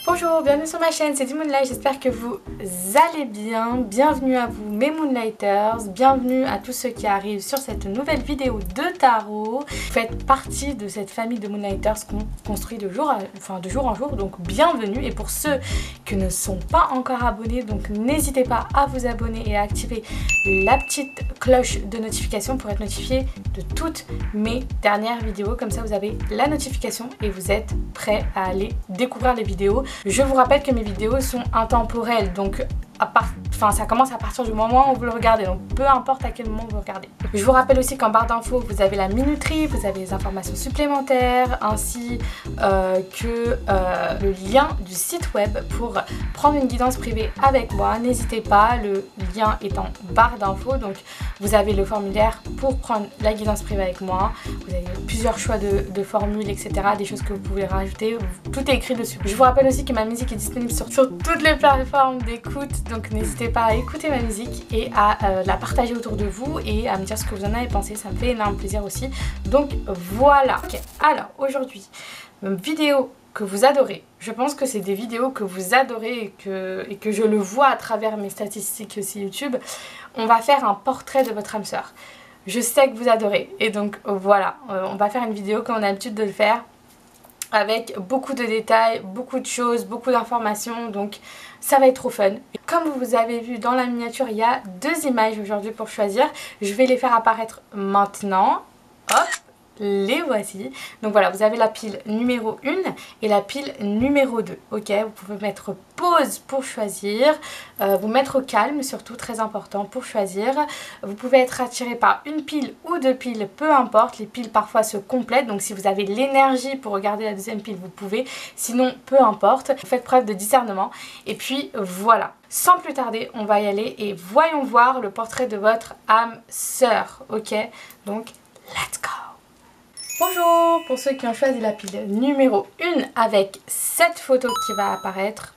Bonjour, bienvenue sur ma chaîne, c'est du Moonlight, j'espère que vous allez bien. Bienvenue à vous mes Moonlighters, bienvenue à tous ceux qui arrivent sur cette nouvelle vidéo de tarot. Vous faites partie de cette famille de Moonlighters qu'on construit de jour en jour, donc bienvenue. Et pour ceux qui ne sont pas encore abonnés, donc n'hésitez pas à vous abonner et à activer la petite cloche de notification pour être notifié de toutes mes dernières vidéos. Comme ça vous avez la notification et vous êtes prêts à aller découvrir les vidéos. Je vous rappelle que mes vidéos sont intemporelles, donc ça commence à partir du moment où vous le regardez, donc peu importe à quel moment vous regardez. Je vous rappelle aussi qu'en barre d'infos vous avez la minuterie, vous avez les informations supplémentaires ainsi que le lien du site web pour prendre une guidance privée avec moi. N'hésitez pas, le lien est en barre d'infos, donc vous avez le formulaire pour prendre la guidance privée avec moi. Vous avez plusieurs choix de formules, etc. Des choses que vous pouvez rajouter, tout est écrit dessus. Je vous rappelle aussi que ma musique est disponible sur toutes les plateformes d'écoute, donc n'hésitez pas à écouter ma musique et à la partager autour de vous et à me dire ce que vous en avez pensé, ça me fait énorme plaisir aussi. Donc voilà. Ok, alors aujourd'hui, une vidéo que vous adorez. Je pense que c'est des vidéos que vous adorez et que je le vois à travers mes statistiques aussi YouTube. On va faire un portrait de votre âme sœur. Je sais que vous adorez et donc voilà, on va faire une vidéo comme on a l'habitude de le faire, avec beaucoup de détails, beaucoup de choses, beaucoup d'informations, donc ça va être trop fun. Comme vous avez vu dans la miniature, il y a deux images aujourd'hui pour choisir. Je vais les faire apparaître maintenant. Hop, les voici. Donc voilà, vous avez la pile numéro 1 et la pile numéro 2. Ok, vous pouvez mettre pause pour choisir, vous mettre au calme, surtout très important pour choisir. Vous pouvez être attiré par une pile ou deux piles, peu importe. Les piles parfois se complètent, donc si vous avez l'énergie pour regarder la deuxième pile, vous pouvez. Sinon, peu importe. Faites preuve de discernement. Et puis voilà. Sans plus tarder, on va y aller et voyons voir le portrait de votre âme sœur. Ok, donc let's go. Bonjour, pour ceux qui ont choisi la pile numéro 1 avec cette photo qui va apparaître,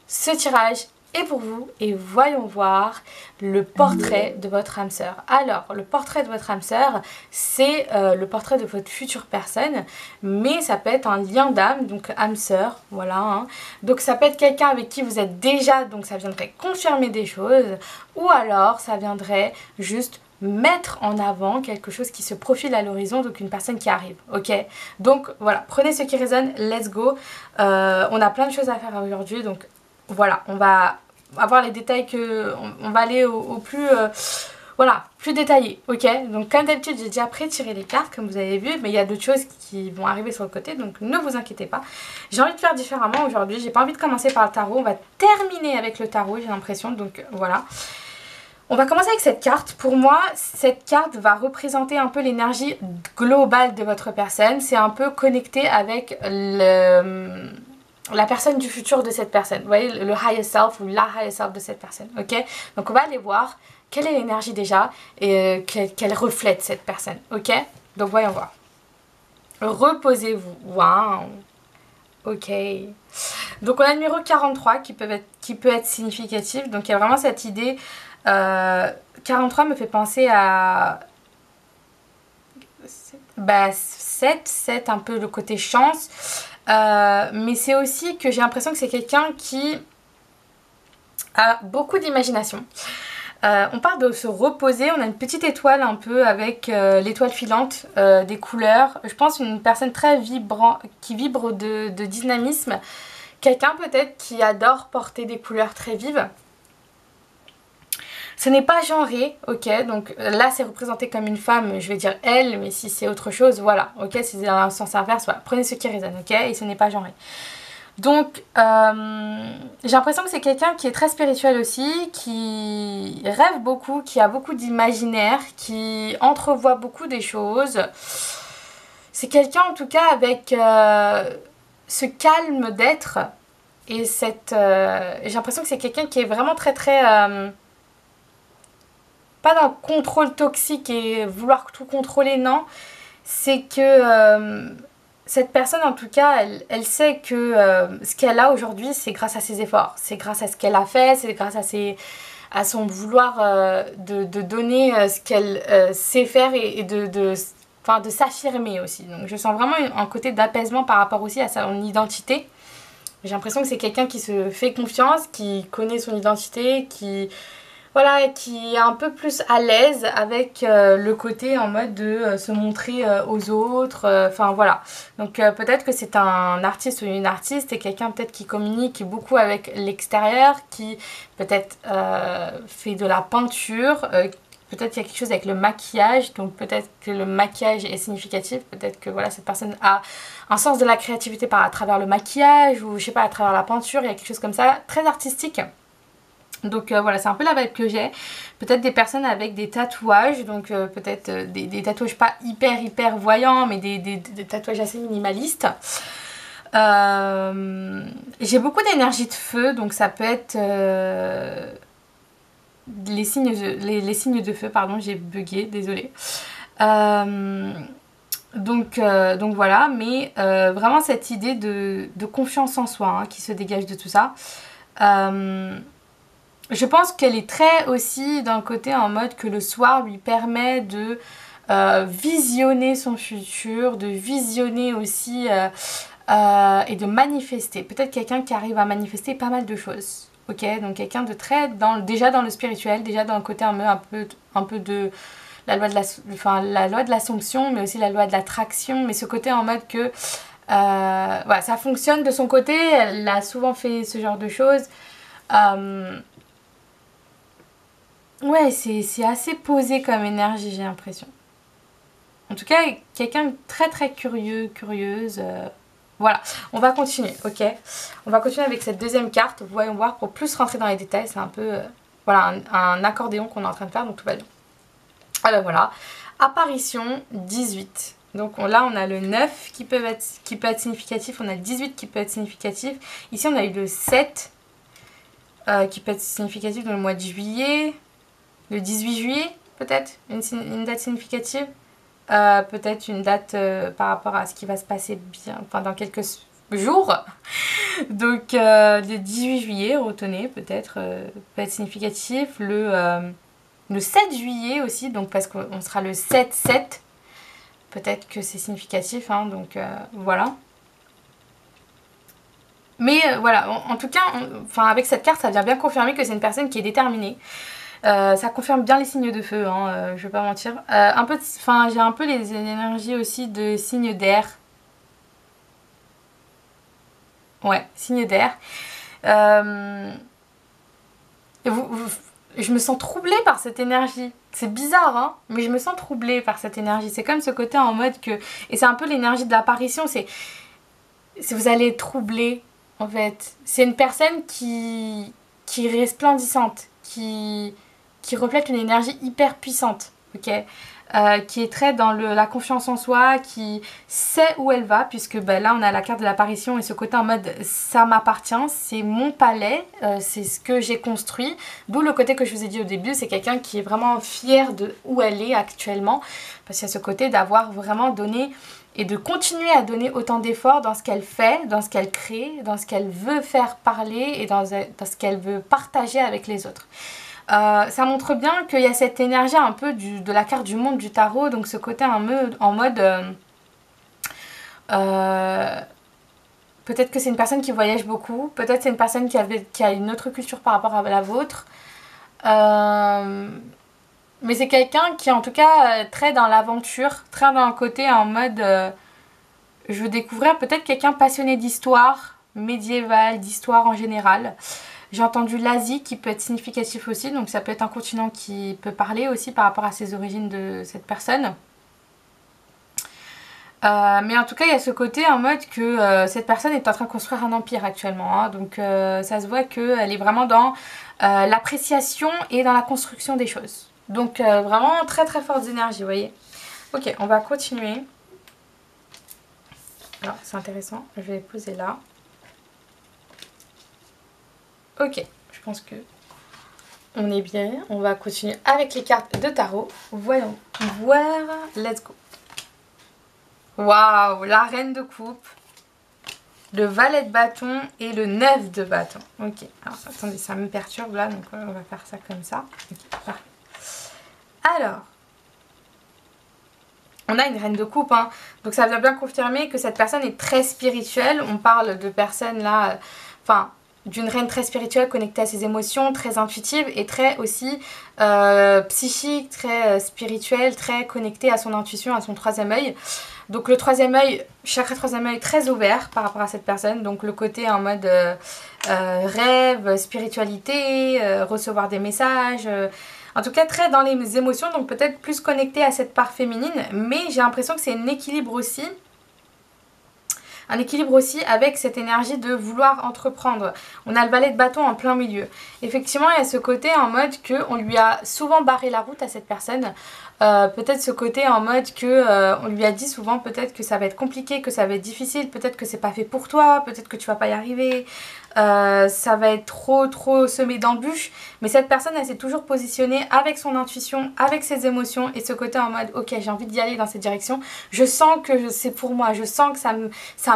ce tirage est pour vous et voyons voir le portrait de votre âme sœur. Alors, le portrait de votre âme sœur, c'est le portrait de votre future personne, mais ça peut être un lien d'âme, donc âme sœur, voilà. Hein. Donc ça peut être quelqu'un avec qui vous êtes déjà, donc ça viendrait confirmer des choses, ou alors ça viendrait juste mettre en avant quelque chose qui se profile à l'horizon, donc une personne qui arrive, ok? Donc voilà, prenez ce qui résonne, let's go. On a plein de choses à faire aujourd'hui, donc voilà, on va avoir les détails on va aller au plus voilà, plus détaillé, ok? Donc comme d'habitude, j'ai déjà pré-tiré les cartes comme vous avez vu, mais il y a d'autres choses qui vont arriver sur le côté, donc ne vous inquiétez pas. J'ai envie de faire différemment aujourd'hui, j'ai pas envie de commencer par le tarot, on va terminer avec le tarot, j'ai l'impression, donc voilà. On va commencer avec cette carte. Pour moi, cette carte va représenter un peu l'énergie globale de votre personne. C'est un peu connecté avec la personne du futur de cette personne. Vous voyez, le higher self ou la higher self de cette personne. Ok? Donc on va aller voir quelle est l'énergie déjà et qu'elle reflète cette personne. Ok? Donc voyons voir. Reposez-vous. Waouh! Ok. Donc on a le numéro 43 qui peut être significatif. Donc il y a vraiment cette idée... 43 me fait penser à 7 un peu le côté chance, mais c'est aussi que j'ai l'impression que c'est quelqu'un qui a beaucoup d'imagination. On parle de se reposer, on a une petite étoile un peu avec l'étoile filante, des couleurs. Je pense une personne très qui vibre de dynamisme, quelqu'un peut-être qui adore porter des couleurs très vives. Ce n'est pas genré, ok, donc là c'est représenté comme une femme, je vais dire elle, mais si c'est autre chose, voilà, ok, si c'est dans le sens inverse, voilà, prenez ce qui résonne, ok, et ce n'est pas genré. Donc, j'ai l'impression que c'est quelqu'un qui est très spirituel aussi, qui rêve beaucoup, qui a beaucoup d'imaginaire, qui entrevoit beaucoup des choses. C'est quelqu'un en tout cas avec ce calme d'être et cette... j'ai l'impression que c'est quelqu'un qui est vraiment très pas dans le contrôle toxique et vouloir tout contrôler, non. C'est que cette personne, en tout cas, elle sait que ce qu'elle a aujourd'hui, c'est grâce à ses efforts. C'est grâce à ce qu'elle a fait, c'est grâce à son vouloir de donner ce qu'elle sait faire et de s'affirmer aussi. Donc je sens vraiment un côté d'apaisement par rapport aussi à son identité. J'ai l'impression que c'est quelqu'un qui se fait confiance, qui connaît son identité, qui... Voilà, qui est un peu plus à l'aise avec le côté en mode de se montrer aux autres. Enfin voilà. Donc peut-être que c'est un artiste ou une artiste et quelqu'un peut-être qui communique beaucoup avec l'extérieur, qui peut-être fait de la peinture. Peut-être qu'il y a quelque chose avec le maquillage. Donc peut-être que le maquillage est significatif. Peut-être que voilà, cette personne a un sens de la créativité à travers le maquillage ou je sais pas, à travers la peinture. Il y a quelque chose comme ça, très artistique. Donc voilà, c'est un peu la vibe que j'ai. Peut-être des personnes avec des tatouages, donc peut-être des tatouages pas hyper voyants, mais des tatouages assez minimalistes. J'ai beaucoup d'énergie de feu, donc ça peut être les signes de feu, pardon, j'ai bugué, désolée. Donc voilà, mais vraiment cette idée de confiance en soi hein, qui se dégage de tout ça. Je pense qu'elle est très aussi d'un côté en mode que le soir lui permet de visionner son futur, de visionner aussi et de manifester. Peut-être quelqu'un qui arrive à manifester pas mal de choses. Ok, donc quelqu'un de très déjà dans le spirituel, déjà dans le côté un peu de la loi de l'Assomption, mais aussi la loi de l'attraction, mais ce côté en mode que voilà, ça fonctionne de son côté, elle a souvent fait ce genre de choses. Ouais, c'est assez posé comme énergie, j'ai l'impression. En tout cas, quelqu'un de très curieux, curieuse. Voilà, on va continuer, ok? On va continuer avec cette deuxième carte. Voyons voir pour plus rentrer dans les détails. C'est un peu, voilà, un accordéon qu'on est en train de faire, donc tout va bien. Alors voilà, apparition 18. Donc là, on a le 9 qui peut être significatif. On a le 18 qui peut être significatif. Ici, on a eu le 7 qui peut être significatif dans le mois de juillet. Le 18 juillet, peut-être, une date significative. Peut-être une date par rapport à ce qui va se passer bien, enfin dans quelques jours. Donc le 18 juillet, retenez, peut-être, peut être significatif. Le 7 juillet aussi, donc parce qu'on sera le 7-7. Peut-être que c'est significatif, hein, donc voilà. Mais voilà, en tout cas, avec cette carte, ça vient bien confirmer que c'est une personne qui est déterminée. Ça confirme bien les signes de feu, hein, je vais pas mentir. J'ai un peu les énergies aussi de signes d'air. Ouais, signes d'air. Je me sens troublée par cette énergie. C'est bizarre, hein, mais je me sens troublée par cette énergie. C'est comme ce côté en mode que... Et c'est un peu l'énergie de l'apparition, c'est vous allez être troublé, en fait. C'est une personne qui est resplendissante, qui reflète une énergie hyper puissante, ok, qui est très dans la confiance en soi, qui sait où elle va, puisque là on a la carte de l'apparition et ce côté en mode ça m'appartient, c'est mon palais, c'est ce que j'ai construit, d'où le côté que je vous ai dit au début, c'est quelqu'un qui est vraiment fier de où elle est actuellement, parce qu'il y a ce côté d'avoir vraiment donné et de continuer à donner autant d'efforts dans ce qu'elle fait, dans ce qu'elle crée, dans ce qu'elle veut faire parler et dans ce qu'elle veut partager avec les autres. Ça montre bien qu'il y a cette énergie un peu de la carte du monde du tarot, donc ce côté en mode peut-être que c'est une personne qui voyage beaucoup, peut-être c'est une personne qui a une autre culture par rapport à la vôtre, mais c'est quelqu'un qui est en tout cas très dans l'aventure, très dans le côté en mode je veux découvrir, peut-être quelqu'un passionné d'histoire médiévale, d'histoire en général. J'ai entendu l'Asie qui peut être significatif aussi, donc ça peut être un continent qui peut parler aussi par rapport à ses origines de cette personne. Mais en tout cas, il y a ce côté en mode que cette personne est en train de construire un empire actuellement. Hein, donc ça se voit qu'elle est vraiment dans l'appréciation et dans la construction des choses. Donc vraiment très fortes énergies, vous voyez. Ok, on va continuer. Alors c'est intéressant, je vais les poser là. Ok, je pense que on est bien. On va continuer avec les cartes de tarot. Voyons voir. Let's go. Waouh, la reine de coupe, le valet de bâton et le 9 de bâton. Ok, alors attendez, ça me perturbe là, donc on va faire ça comme ça. Ok, parfait. Alors, On a une reine de coupe, hein. Donc ça vient bien confirmer que cette personne est très spirituelle. On parle de personnes là, enfin d'une reine très spirituelle, connectée à ses émotions, très intuitive et très aussi psychique, très spirituelle, très connectée à son intuition, à son troisième œil. Donc le troisième œil, chakra troisième œil très ouvert par rapport à cette personne. Donc le côté en mode rêve, spiritualité, recevoir des messages... En tout cas, très dans les émotions, donc peut-être plus connecté à cette part féminine. Mais j'ai l'impression que c'est un équilibre aussi. Un équilibre aussi avec cette énergie de vouloir entreprendre. On a le valet de bâton en plein milieu. Effectivement, il y a ce côté en mode qu'on lui a souvent barré la route à cette personne. Peut-être ce côté en mode que on lui a dit souvent peut-être que ça va être compliqué, que ça va être difficile, peut-être que c'est pas fait pour toi, peut-être que tu vas pas y arriver, ça va être trop semé d'embûches. Mais cette personne, elle s'est toujours positionnée avec son intuition, avec ses émotions et ce côté en mode ok, j'ai envie d'y aller dans cette direction, je sens que c'est pour moi, je sens que ça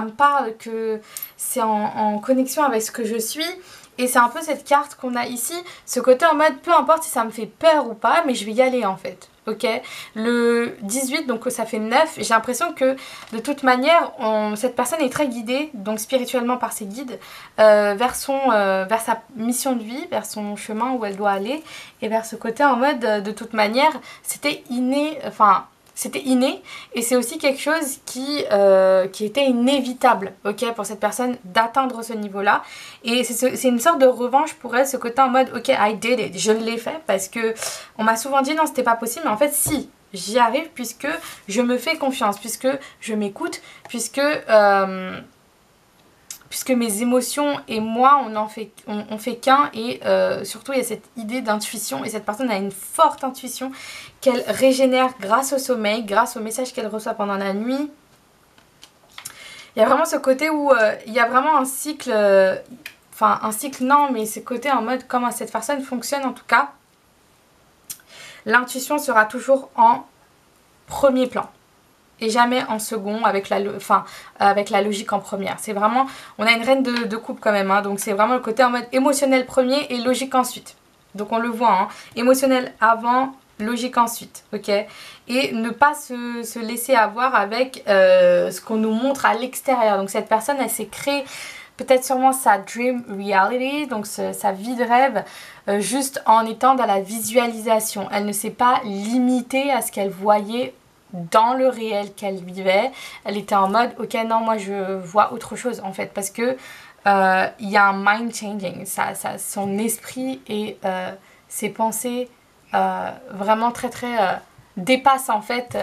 me parle, que c'est en connexion avec ce que je suis. Et c'est un peu cette carte qu'on a ici, ce côté en mode peu importe si ça me fait peur ou pas, mais je vais y aller en fait. Ok, le 18, donc ça fait 9, j'ai l'impression que de toute manière cette personne est très guidée, donc spirituellement par ses guides, vers sa mission de vie, vers son chemin où elle doit aller, et vers ce côté en mode de toute manière c'était inné, enfin c'était inné, et c'est aussi quelque chose qui était inévitable, ok, pour cette personne d'atteindre ce niveau-là. Et c'est une sorte de revanche pour elle, ce côté en mode ok, I did it, je l'ai fait, parce que on m'a souvent dit non, c'était pas possible, mais en fait si, j'y arrive puisque je me fais confiance, puisque je m'écoute, puisque mes émotions et moi on fait qu'un, et surtout il y a cette idée d'intuition, et cette personne a une forte intuition qu'elle régénère grâce au sommeil, grâce aux messages qu'elle reçoit pendant la nuit. Il y a vraiment ce côté où il y a vraiment un cycle, enfin un cycle non, mais ce côté en mode comment cette personne fonctionne en tout cas. L'intuition sera toujours en premier plan et jamais en second avec la logique en première. C'est vraiment, on a une reine de coupe quand même, hein, donc c'est vraiment le côté en mode émotionnel premier et logique ensuite. Donc on le voit, hein, émotionnel avant, logique ensuite, ok. Et ne pas se laisser avoir avec ce qu'on nous montre à l'extérieur. Donc cette personne, elle s'est créée peut-être sûrement sa dream reality, donc sa vie de rêve, juste en étant dans la visualisation. Elle ne s'est pas limitée à ce qu'elle voyait dans le réel qu'elle vivait. Elle était en mode ok, non, moi je vois autre chose en fait, parce que il y a un mind changing, son esprit et ses pensées vraiment très dépassent en fait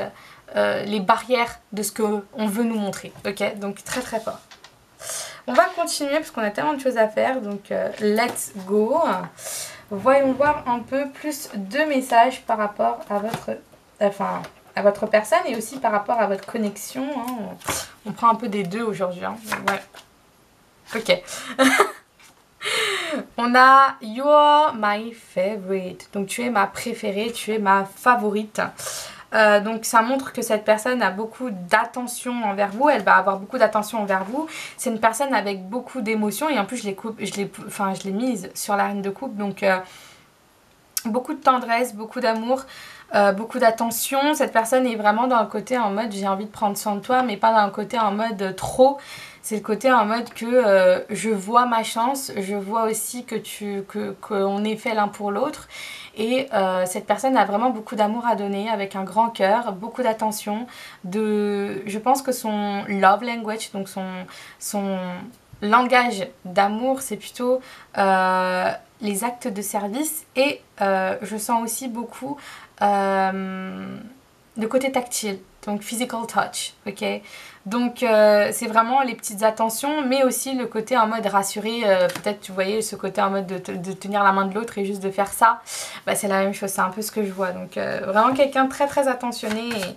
les barrières de ce qu'on veut nous montrer, ok, donc très fort. On va continuer parce qu'on a tellement de choses à faire, donc let's go. Voyons voir un peu plus de messages par rapport à votre personne et aussi par rapport à votre connexion, hein. On prend un peu des deux aujourd'hui, hein. Ouais. Ok. On a You're my favorite. Donc tu es ma préférée, tu es ma favorite. Donc ça montre que cette personne a beaucoup d'attention envers vous, elle va avoir beaucoup d'attention envers vous. C'est une personne avec beaucoup d'émotions et en plus je l'ai mise sur la reine de coupe, donc beaucoup de tendresse, beaucoup d'amour, beaucoup d'attention. Cette personne est vraiment dans le côté en mode j'ai envie de prendre soin de toi, mais pas dans le côté en mode trop. C'est le côté en mode que je vois ma chance, je vois aussi qu'on est fait l'un pour l'autre. Et cette personne a vraiment beaucoup d'amour à donner, avec un grand cœur, beaucoup d'attention. Je pense que son love language, donc son langage d'amour, c'est plutôt les actes de service. Et je sens aussi beaucoup le côté tactile, donc physical touch, ok. Donc c'est vraiment les petites attentions, mais aussi le côté en mode rassuré, peut-être tu voyais ce côté en mode de tenir la main de l'autre et juste de faire ça, bah, c'est la même chose, c'est un peu ce que je vois. Donc vraiment quelqu'un de très attentionné et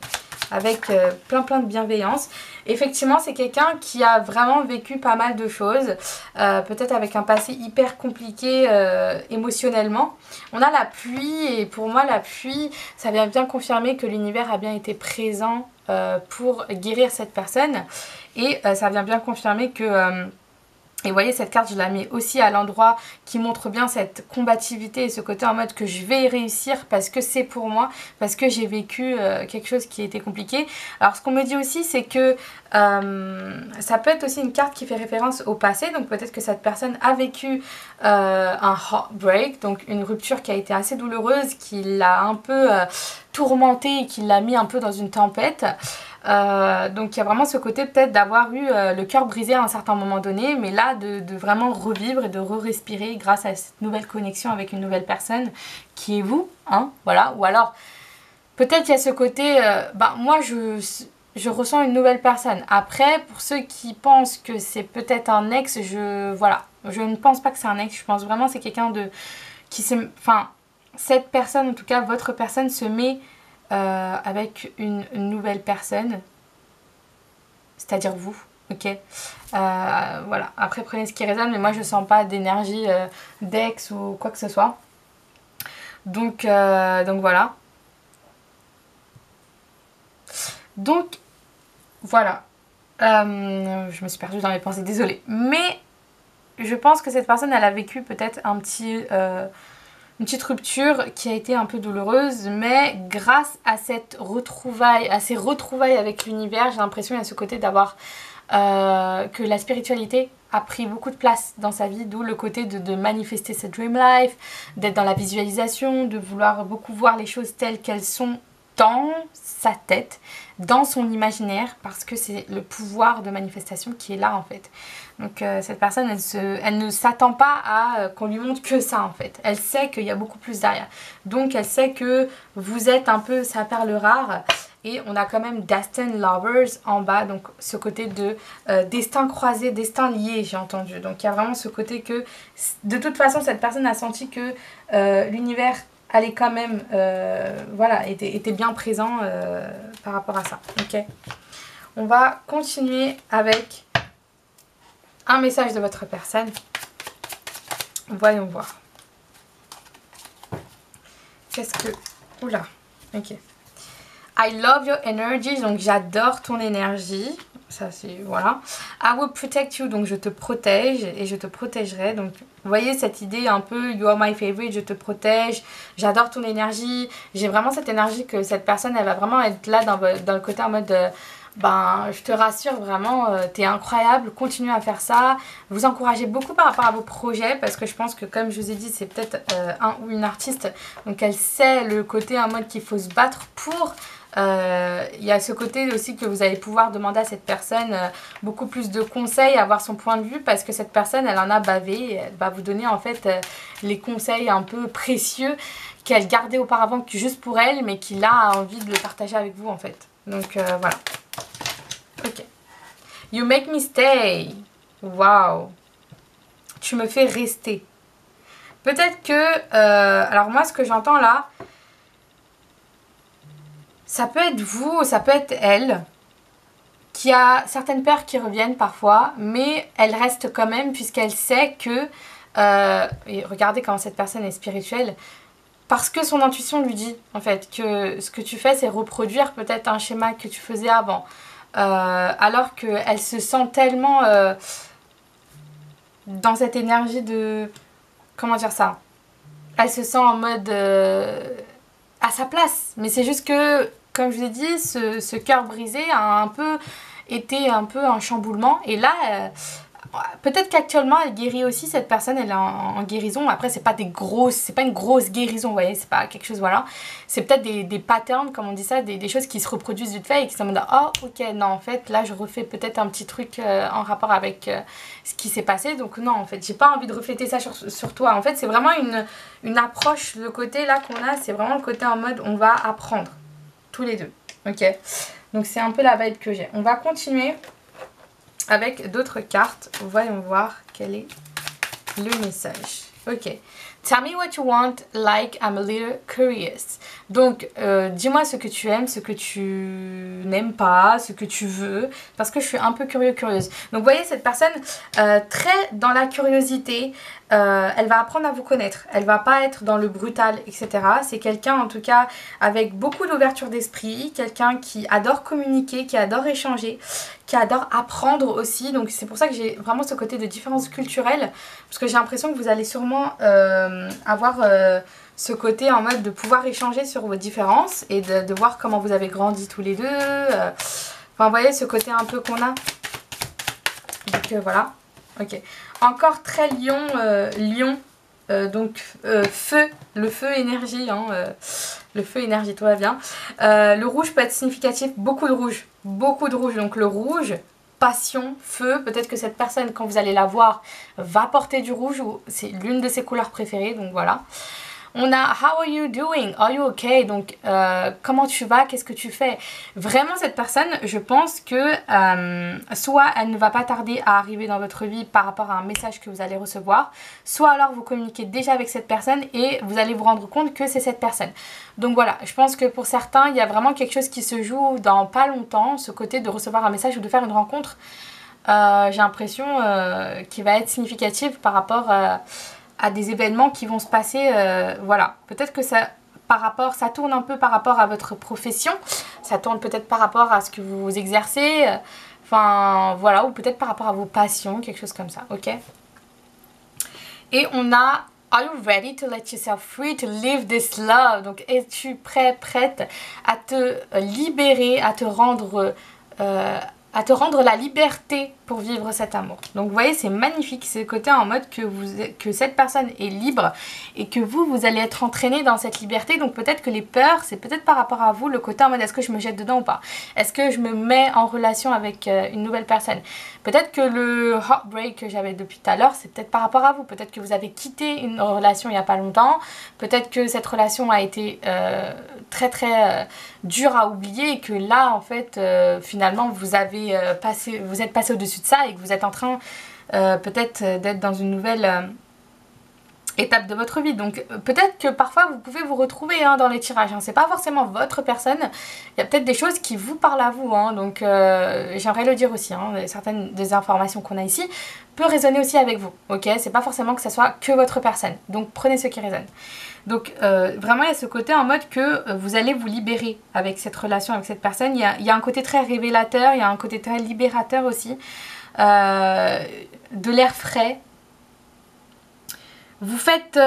avec plein de bienveillance. Effectivement, c'est quelqu'un qui a vraiment vécu pas mal de choses, peut-être avec un passé hyper compliqué émotionnellement. On a la pluie, et pour moi la pluie, ça vient bien confirmer que l'univers a bien été présent pour guérir cette personne, et ça vient bien confirmer que Et vous voyez, cette carte, je la mets aussi à l'endroit qui montre bien cette combativité et ce côté en mode que je vais réussir parce que c'est pour moi, parce que j'ai vécu quelque chose qui était compliqué. Alors, ce qu'on me dit aussi, c'est que ça peut être aussi une carte qui fait référence au passé. Donc, peut-être que cette personne a vécu un heartbreak, donc une rupture qui a été assez douloureuse, qui l'a un peu tourmentée et qui l'a mis un peu dans une tempête. Donc il y a vraiment ce côté peut-être d'avoir eu le cœur brisé à un certain moment donné, mais là de vraiment revivre et de re-respirer grâce à cette nouvelle connexion avec une nouvelle personne qui est vous, hein, voilà. Ou alors peut-être il y a ce côté, moi je ressens une nouvelle personne. Après, pour ceux qui pensent que c'est peut-être un ex, voilà, je ne pense pas que c'est un ex, je pense vraiment que c'est quelqu'un cette personne, en tout cas votre personne se met avec une nouvelle personne, c'est-à-dire vous, ok, voilà, après prenez ce qui résonne, mais moi je sens pas d'énergie d'ex ou quoi que ce soit, donc voilà, je me suis perdue dans mes pensées, désolée, mais je pense que cette personne elle a vécu peut-être une petite rupture qui a été un peu douloureuse, mais grâce à cette retrouvaille, à ces retrouvailles avec l'univers, j'ai l'impression qu'il y a ce côté d'avoir que la spiritualité a pris beaucoup de place dans sa vie, d'où le côté de manifester cette dream life, d'être dans la visualisation, de vouloir beaucoup voir les choses telles qu'elles sont dans sa tête, dans son imaginaire, parce que c'est le pouvoir de manifestation qui est là en fait. Donc cette personne, elle ne s'attend pas à qu'on lui montre que ça en fait. Elle sait qu'il y a beaucoup plus derrière. Donc elle sait que vous êtes un peu sa perle rare. Et on a quand même Destined Lovers en bas, donc ce côté de destin croisé, destin lié, j'ai entendu. Donc il y a vraiment ce côté que, de toute façon, cette personne a senti que l'univers allait quand même, était bien présent par rapport à ça. Ok. On va continuer avec un message de votre personne. Voyons voir. Qu'est-ce que... Oula. Ok. I love your energy, donc j'adore ton énergie. Ça c'est, voilà. I will protect you, donc je te protège et je te protégerai. Donc vous voyez cette idée un peu you are my favorite, je te protège, j'adore ton énergie. J'ai vraiment cette énergie que cette personne elle va vraiment être là dans le côté en mode je te rassure vraiment, t'es incroyable, continue à faire ça. Vous encouragez beaucoup par rapport à vos projets parce que je pense que comme je vous ai dit c'est peut-être un ou une artiste, donc elle sait le côté en mode qu'il faut se battre pour. Il y a ce côté aussi que vous allez pouvoir demander à cette personne beaucoup plus de conseils, avoir son point de vue parce que cette personne elle en a bavé et elle va vous donner en fait les conseils un peu précieux qu'elle gardait auparavant juste pour elle mais qui là a envie de le partager avec vous en fait. Donc voilà. Ok. You make me stay. Wow. Tu me fais rester. Peut-être que... alors moi ce que j'entends là... Ça peut être vous ou ça peut être elle qui a certaines peurs qui reviennent parfois, mais elle reste quand même puisqu'elle sait que... et regardez comment cette personne est spirituelle. Parce que son intuition lui dit en fait que ce que tu fais c'est reproduire peut-être un schéma que tu faisais avant. Alors qu'elle se sent tellement dans cette énergie de... Comment dire ça? Elle se sent en mode... à sa place. Mais c'est juste que... Comme je vous ai dit, ce cœur brisé a été un peu un chamboulement. Et là, peut-être qu'actuellement, elle guérit aussi. Cette personne, elle est en guérison. Après, c'est pas une grosse guérison, vous voyez. C'est pas quelque chose, voilà. C'est peut-être des patterns, comme on dit ça, des choses qui se reproduisent vite fait et qui sont en mode, oh, ok, non, en fait, là, je refais peut-être un petit truc en rapport avec ce qui s'est passé. Donc, non, en fait, j'ai pas envie de refléter ça sur toi. En fait, c'est vraiment une approche, le côté là qu'on a, c'est vraiment le côté en mode, on va apprendre. Tous les deux, ok. Donc c'est un peu la vibe que j'ai. On va continuer avec d'autres cartes. Voyons voir quel est le message. Ok. Tell me what you want, like I'm a little curious. Donc, dis-moi ce que tu aimes, ce que tu n'aimes pas, ce que tu veux, parce que je suis un peu curieuse. Donc, vous voyez cette personne très dans la curiosité, elle va apprendre à vous connaître. Elle va pas être dans le brutal, etc. C'est quelqu'un en tout cas avec beaucoup d'ouverture d'esprit, quelqu'un qui adore communiquer, qui adore échanger, qui adore apprendre aussi. Donc c'est pour ça que j'ai vraiment ce côté de différence culturelle, parce que j'ai l'impression que vous allez sûrement avoir ce côté en mode de pouvoir échanger sur vos différences et de voir comment vous avez grandi tous les deux. Enfin vous voyez ce côté un peu qu'on a. Donc voilà. Ok. Encore très lion, donc feu, le feu énergie, hein, le feu énergie, tout va bien. Le rouge peut être significatif, beaucoup de rouge, donc le rouge, passion, feu, peut-être que cette personne quand vous allez la voir va porter du rouge ou c'est l'une de ses couleurs préférées, donc voilà. On a How are you doing? Are you okay? Donc comment tu vas? Qu'est-ce que tu fais? Vraiment cette personne, je pense que soit elle ne va pas tarder à arriver dans votre vie par rapport à un message que vous allez recevoir, soit alors vous communiquez déjà avec cette personne et vous allez vous rendre compte que c'est cette personne. Donc voilà, je pense que pour certains, il y a vraiment quelque chose qui se joue dans pas longtemps, ce côté de recevoir un message ou de faire une rencontre. J'ai l'impression qui va être significative par rapport à des événements qui vont se passer, voilà. Peut-être que ça tourne un peu par rapport à votre profession, ça tourne peut-être par rapport à ce que vous exercez, enfin voilà, ou peut-être par rapport à vos passions, quelque chose comme ça, ok? Et on a Are you ready to let yourself free to live this love? Donc es-tu prêt, prête à te libérer, à te rendre la liberté pour vivre cet amour. Donc vous voyez, c'est magnifique, c'est le côté en mode que cette personne est libre et que vous allez être entraîné dans cette liberté. Donc peut-être que les peurs, c'est peut-être par rapport à vous, le côté en mode est-ce que je me jette dedans ou pas? Est-ce que je me mets en relation avec une nouvelle personne? Peut-être que le heartbreak que j'avais depuis tout à l'heure, c'est peut-être par rapport à vous. Peut-être que vous avez quitté une relation il n'y a pas longtemps. Peut-être que cette relation a été très très dure à oublier et que là en fait finalement vous êtes passé au-dessus de ça et que vous êtes en train peut-être d'être dans une nouvelle étape de votre vie. Donc peut-être que parfois vous pouvez vous retrouver dans les tirages, c'est pas forcément votre personne, il y a peut-être des choses qui vous parlent à vous, donc j'aimerais le dire aussi, certaines des informations qu'on a ici peut résonner aussi avec vous, ok? C'est pas forcément que ça soit que votre personne, donc prenez ce qui résonne. Donc vraiment il y a ce côté en mode que vous allez vous libérer avec cette relation, avec cette personne. Il y a un côté très révélateur, il y a un côté très libérateur aussi, de l'air frais. Vous faites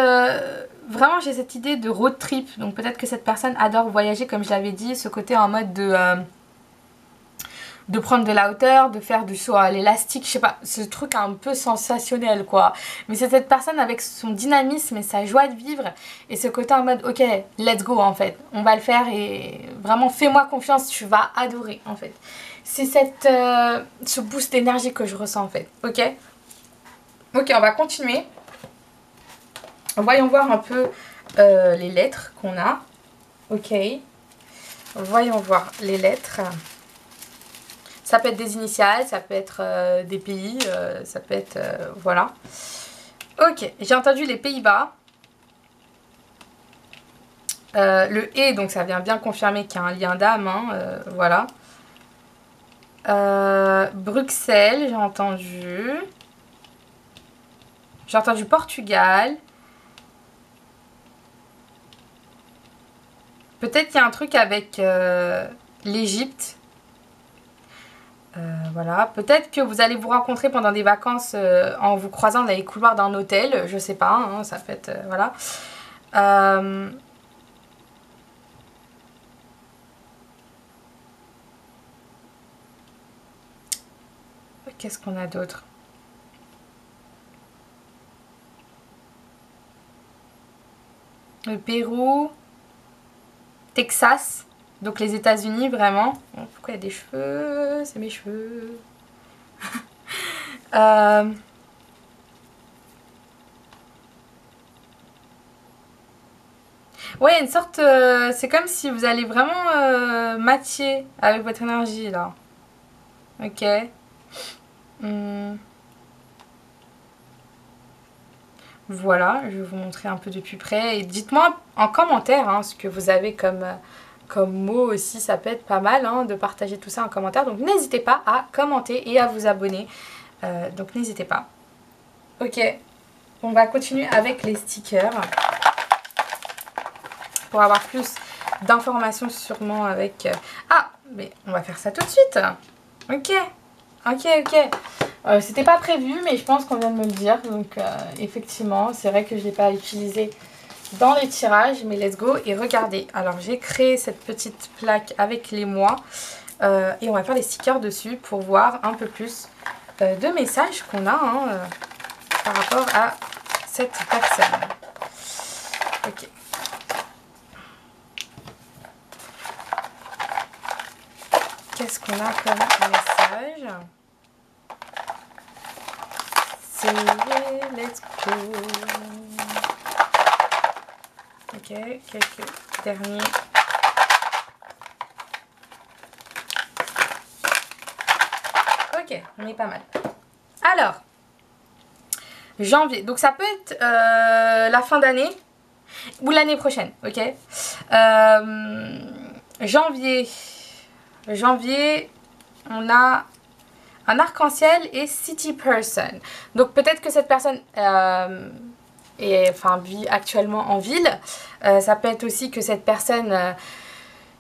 vraiment, j'ai cette idée de road trip, donc peut-être que cette personne adore voyager comme je l'avais dit, ce côté en mode de prendre de la hauteur, de faire du saut à l'élastique, je sais pas, ce truc un peu sensationnel quoi. Mais c'est cette personne avec son dynamisme et sa joie de vivre et ce côté en mode ok, let's go en fait, on va le faire et vraiment fais-moi confiance, tu vas adorer en fait. C'est ce boost d'énergie que je ressens en fait, ok? Ok, on va continuer. Voyons voir un peu les lettres qu'on a. Ok. Voyons voir les lettres. Ça peut être des initiales, ça peut être des pays, ça peut être... voilà. Ok, j'ai entendu les Pays-Bas. Le « et », donc ça vient bien confirmer qu'il y a un lien d'âme, voilà. Bruxelles, j'ai entendu. J'ai entendu Portugal. Peut-être qu'il y a un truc avec l'Égypte. Voilà. Peut-être que vous allez vous rencontrer pendant des vacances en vous croisant dans les couloirs d'un hôtel. Je sais pas, ça peut être... voilà. Qu'est-ce qu'on a d'autre? Le Pérou, Texas, donc les États-Unis vraiment. Bon, pourquoi il y a des cheveux? C'est mes cheveux. Ouais, une sorte... c'est comme si vous allez vraiment matcher avec votre énergie là. Ok. Voilà, je vais vous montrer un peu de plus près. Et dites-moi en commentaire ce que vous avez comme mot aussi. Ça peut être pas mal de partager tout ça en commentaire. Donc n'hésitez pas à commenter et à vous abonner. Donc n'hésitez pas. Ok. on va continuer avec les stickers. Pour avoir plus d'informations sûrement avec... Ah, mais on va faire ça tout de suite. Ok, ok, ok. C'était pas prévu, mais je pense qu'on vient de me le dire. Donc effectivement, c'est vrai que je l'ai pas utilisé dans les tirages, mais let's go. Et regardez, alors j'ai créé cette petite plaque avec les mois. Et on va faire les stickers dessus pour voir un peu plus de messages qu'on a hein, par rapport à cette personne. Ok. Qu'est-ce qu'on a comme message? C'est let's go. Ok, quelques derniers. Ok, on est pas mal. Alors, janvier. Donc ça peut être la fin d'année ou l'année prochaine, ok. Janvier. Janvier, on a un arc-en-ciel et city person. Donc peut-être que cette personne vit actuellement en ville. Ça peut être aussi que cette personne,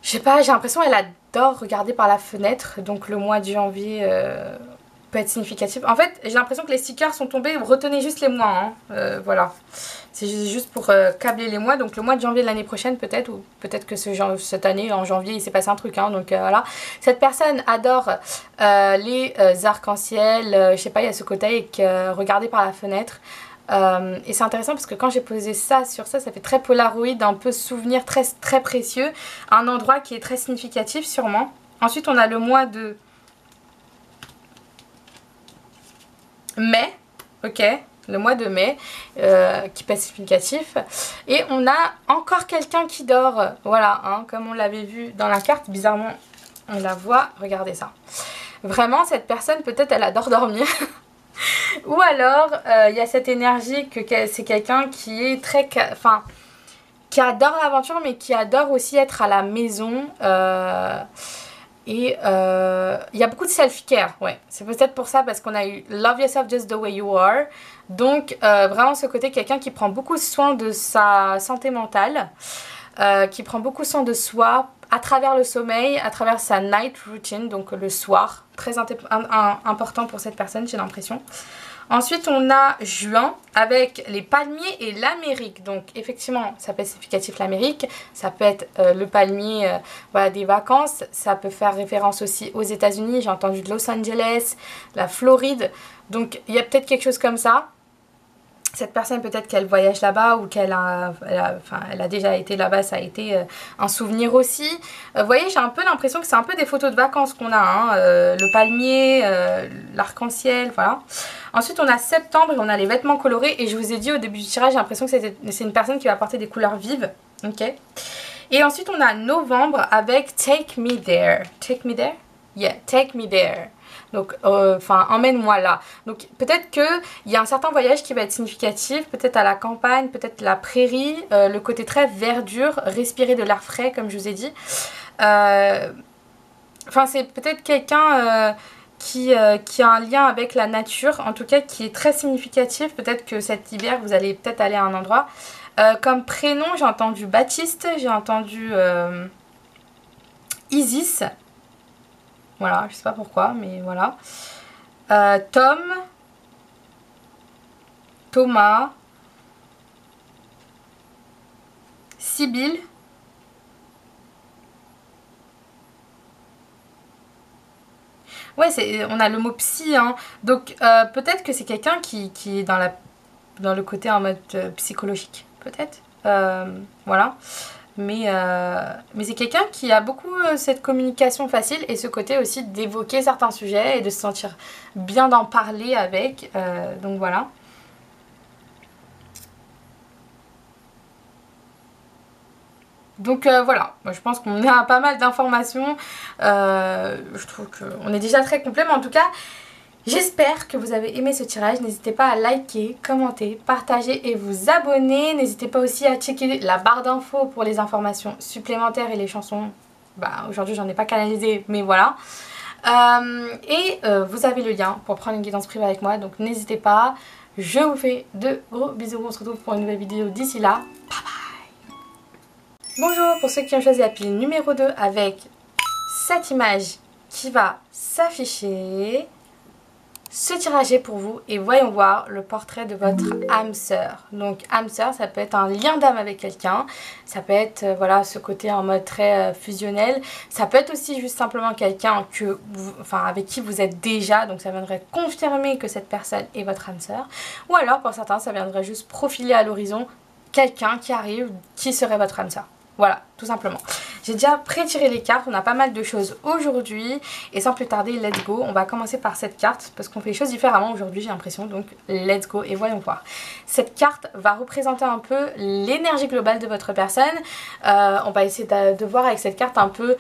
je sais pas, j'ai l'impression qu'elle adore regarder par la fenêtre. Donc le mois de janvier peut être significatif. En fait, j'ai l'impression que les stickers sont tombés. Retenez juste les mois, hein. Voilà. C'est juste pour câbler les mois. Donc le mois de janvier de l'année prochaine peut-être. Ou peut-être que cette année, en janvier, il s'est passé un truc. Hein, donc voilà. Cette personne adore les arcs-en-ciel. Je sais pas, il y a ce côté avec regarder par la fenêtre. Et c'est intéressant parce que quand j'ai posé ça sur ça, ça fait très Polaroid, un peu souvenir très, très précieux. Un endroit qui est très significatif sûrement. Ensuite on a le mois de mai, ok, le mois de mai, qui peut être significatif. Et on a encore quelqu'un qui dort, voilà, hein, comme on l'avait vu dans la carte, bizarrement on la voit, regardez ça. Vraiment cette personne peut-être elle adore dormir. Ou alors il y a cette énergie que c'est quelqu'un qui est très... Enfin, qui adore l'aventure mais qui adore aussi être à la maison. Et il y a beaucoup de self-care, ouais. C'est peut-être pour ça parce qu'on a eu Love Yourself Just the Way You Are. Donc vraiment ce côté quelqu'un qui prend beaucoup soin de sa santé mentale. Qui prend beaucoup soin de soi à travers le sommeil, à travers sa night routine, donc le soir. Très important pour cette personne, j'ai l'impression. Ensuite, on a juin avec les palmiers et l'Amérique. Donc, effectivement, ça peut être significatif l'Amérique. Ça peut être le palmier voilà, des vacances. Ça peut faire référence aussi aux États-Unis. J'ai entendu de Los Angeles, la Floride. Donc, il y a peut-être quelque chose comme ça. Cette personne, peut-être qu'elle voyage là-bas ou qu'elle elle a déjà été là-bas, ça a été un souvenir aussi. Vous voyez, j'ai un peu l'impression que c'est un peu des photos de vacances qu'on a. Hein, le palmier, l'arc-en-ciel, voilà. Ensuite, on a septembre et on a les vêtements colorés. Et je vous ai dit au début du tirage, j'ai l'impression que c'est une personne qui va porter des couleurs vives. Ok. Et ensuite, on a novembre avec Take Me There. Take Me There? Yeah, Take Me There. Donc, emmène-moi là. Donc, peut-être qu'il y a un certain voyage qui va être significatif, peut-être à la campagne, peut-être la prairie, le côté très verdure, respirer de l'air frais, comme je vous ai dit. C'est peut-être quelqu'un qui a un lien avec la nature, en tout cas qui est très significatif. Peut-être que cet hiver, vous allez peut-être aller à un endroit. Comme prénom, j'ai entendu Baptiste, j'ai entendu Isis. Voilà, je sais pas pourquoi, mais voilà. Tom, Thomas, Sibylle, ouais, on a le mot psy, hein. Donc peut-être que c'est quelqu'un qui est dans le côté en mode psychologique, peut-être. Voilà. Mais c'est quelqu'un qui a beaucoup cette communication facile et ce côté aussi d'évoquer certains sujets et de se sentir bien d'en parler avec. Donc voilà. Donc voilà, moi je pense qu'on a pas mal d'informations. Je trouve qu'on est déjà très complet, mais en tout cas... J'espère que vous avez aimé ce tirage. N'hésitez pas à liker, commenter, partager et vous abonner. N'hésitez pas aussi à checker la barre d'infos pour les informations supplémentaires et les chansons. Aujourd'hui j'en ai pas canalisé, mais voilà. Vous avez le lien pour prendre une guidance privée avec moi, donc n'hésitez pas. Je vous fais de gros bisous, on se retrouve pour une nouvelle vidéo d'ici là. Bye bye. Bonjour pour ceux qui ont choisi la pile numéro 2 avec cette image qui va s'afficher. Ce tirage est pour vous et voyons voir le portrait de votre âme sœur. Donc âme sœur, ça peut être un lien d'âme avec quelqu'un, ça peut être voilà ce côté en mode très fusionnel, ça peut être aussi juste simplement quelqu'un que avec qui vous êtes déjà, donc ça viendrait confirmer que cette personne est votre âme sœur, ou alors pour certains ça viendrait juste profiler à l'horizon quelqu'un qui arrive qui serait votre âme sœur. Voilà, tout simplement. J'ai déjà pré-tiré les cartes, on a pas mal de choses aujourd'hui. Et sans plus tarder, let's go. On va commencer par cette carte parce qu'on fait les choses différemment aujourd'hui, j'ai l'impression. Donc, let's go et voyons voir. Cette carte va représenter un peu l'énergie globale de votre personne. On va essayer de voir avec cette carte un peu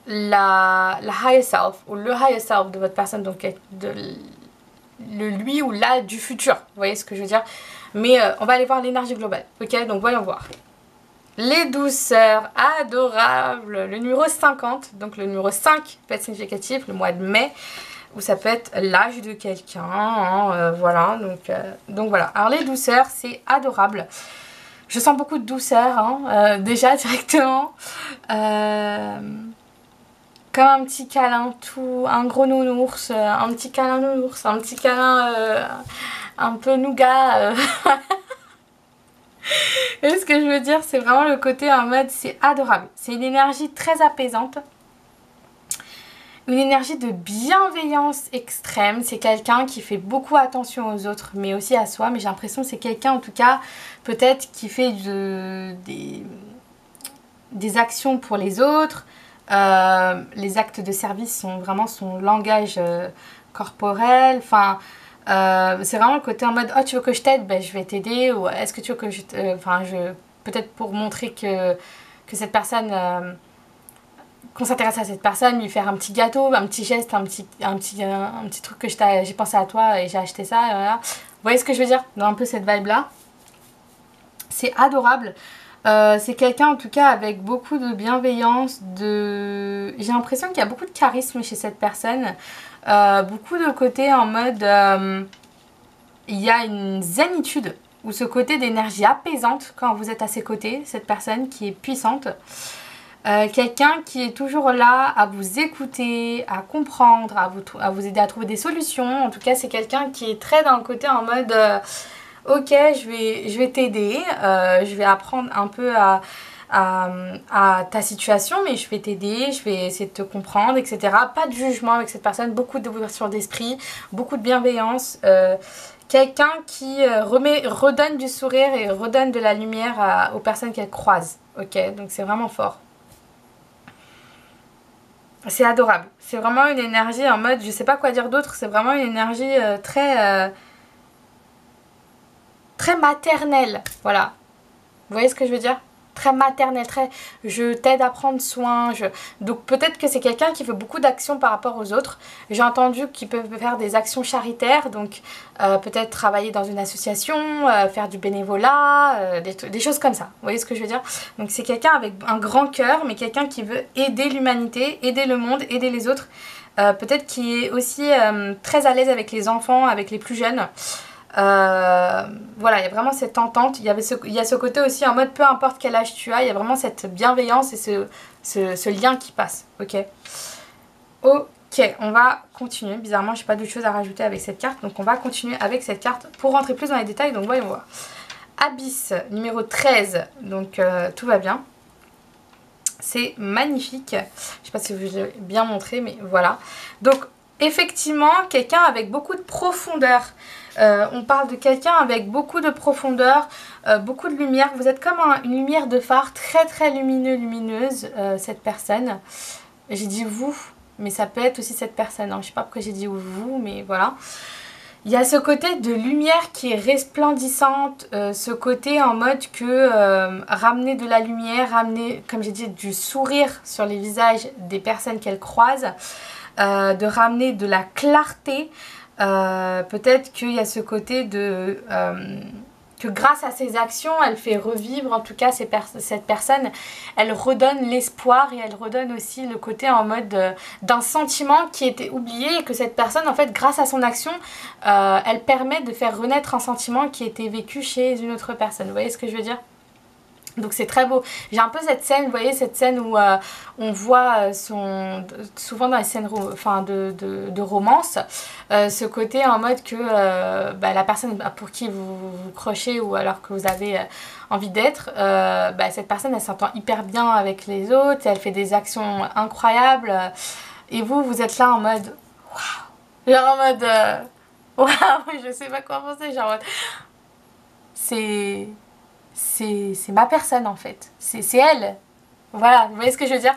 la higher self ou le higher self de votre personne. Donc, le lui ou la du futur. Vous voyez ce que je veux dire? Mais on va aller voir l'énergie globale. Ok, donc voyons voir. Les douceurs adorables. Le numéro 50. Donc le numéro 5 peut être significatif. Le mois de mai. Ou ça peut être l'âge de quelqu'un. Hein, voilà. Donc voilà. Alors les douceurs, c'est adorable. Je sens beaucoup de douceur. Hein, déjà directement. Comme un petit câlin tout. Un gros nounours. Un petit câlin nounours. Un petit câlin... un peu nougat. Et ce que je veux dire, c'est vraiment le côté en mode, c'est adorable. C'est une énergie très apaisante. Une énergie de bienveillance extrême. C'est quelqu'un qui fait beaucoup attention aux autres, mais aussi à soi. Mais j'ai l'impression que c'est quelqu'un, en tout cas, peut-être qui fait des actions pour les autres. Les actes de service sont vraiment son langage corporel. Enfin... c'est vraiment le côté en mode oh tu veux que je t'aide, ben je vais t'aider, ou est-ce que tu veux que je peut-être pour montrer que cette personne qu'on s'intéresse à cette personne, lui faire un petit gâteau, un petit geste, un petit truc que j'ai pensé à toi et j'ai acheté ça, voilà. Vous voyez ce que je veux dire, dans un peu cette vibe là. C'est adorable. C'est quelqu'un en tout cas avec beaucoup de bienveillance, j'ai l'impression qu'il y a beaucoup de charisme chez cette personne, beaucoup de côté en mode il y a une zénitude ou ce côté d'énergie apaisante quand vous êtes à ses côtés, cette personne qui est puissante, quelqu'un qui est toujours là à vous écouter, à comprendre, à vous aider à trouver des solutions. En tout cas c'est quelqu'un qui est très dans le côté en mode ok, je vais t'aider, je vais apprendre un peu à ta situation, mais je vais t'aider, je vais essayer de te comprendre, etc. Pas de jugement avec cette personne, beaucoup d'ouverture d'esprit, beaucoup de bienveillance. Quelqu'un qui redonne du sourire et redonne de la lumière aux personnes qu'elle croise. Ok, donc c'est vraiment fort. C'est adorable. C'est vraiment une énergie en mode, je sais pas quoi dire d'autre, c'est vraiment une énergie très maternelle, voilà. Vous voyez ce que je veux dire? Très maternelle, très je t'aide à prendre soin. Donc peut-être que c'est quelqu'un qui fait beaucoup d'actions par rapport aux autres. J'ai entendu qu'ils peuvent faire des actions charitaires, donc peut-être travailler dans une association, faire du bénévolat, des choses comme ça. Vous voyez ce que je veux dire? Donc c'est quelqu'un avec un grand cœur, mais quelqu'un qui veut aider l'humanité, aider le monde, aider les autres. Peut-être qui est aussi très à l'aise avec les enfants, avec les plus jeunes. Voilà, il y a vraiment cette entente. Il y a ce côté aussi en mode peu importe quel âge tu as, il y a vraiment cette bienveillance et ce lien qui passe. Ok, on va continuer. Bizarrement, j'ai pas d'autre chose à rajouter avec cette carte, donc on va continuer avec cette carte pour rentrer plus dans les détails. Donc voyons voir. Abyss numéro 13, donc tout va bien. C'est magnifique. Je sais pas si je vous l'ai bien montré, mais voilà. Donc effectivement, quelqu'un avec beaucoup de profondeur. On parle de quelqu'un avec beaucoup de profondeur, beaucoup de lumière. Vous êtes comme une lumière de phare très très lumineuse, cette personne. J'ai dit vous, mais ça peut être aussi cette personne. Hein. Je sais pas pourquoi j'ai dit vous, mais voilà. Il y a ce côté de lumière qui est resplendissante, ce côté en mode que ramener de la lumière, ramener, comme j'ai dit, du sourire sur les visages des personnes qu'elle croise, de ramener de la clarté. Peut-être qu'il y a ce côté de que grâce à ses actions, elle fait revivre en tout cas cette personne, elle redonne l'espoir et elle redonne aussi le côté en mode d'un sentiment qui était oublié et que cette personne en fait grâce à son action, elle permet de faire renaître un sentiment qui était vécu chez une autre personne. Vous voyez ce que je veux dire ? Donc c'est très beau. J'ai un peu cette scène, vous voyez, cette scène où on voit souvent dans les scènes de romance, ce côté en mode que la personne pour qui vous crochez ou alors que vous avez envie d'être, cette personne elle s'entend hyper bien avec les autres, elle fait des actions incroyables et vous êtes là en mode waouh, genre en mode waouh, je sais pas quoi penser, genre en mode c'est ma personne en fait, c'est elle, voilà, vous voyez ce que je veux dire.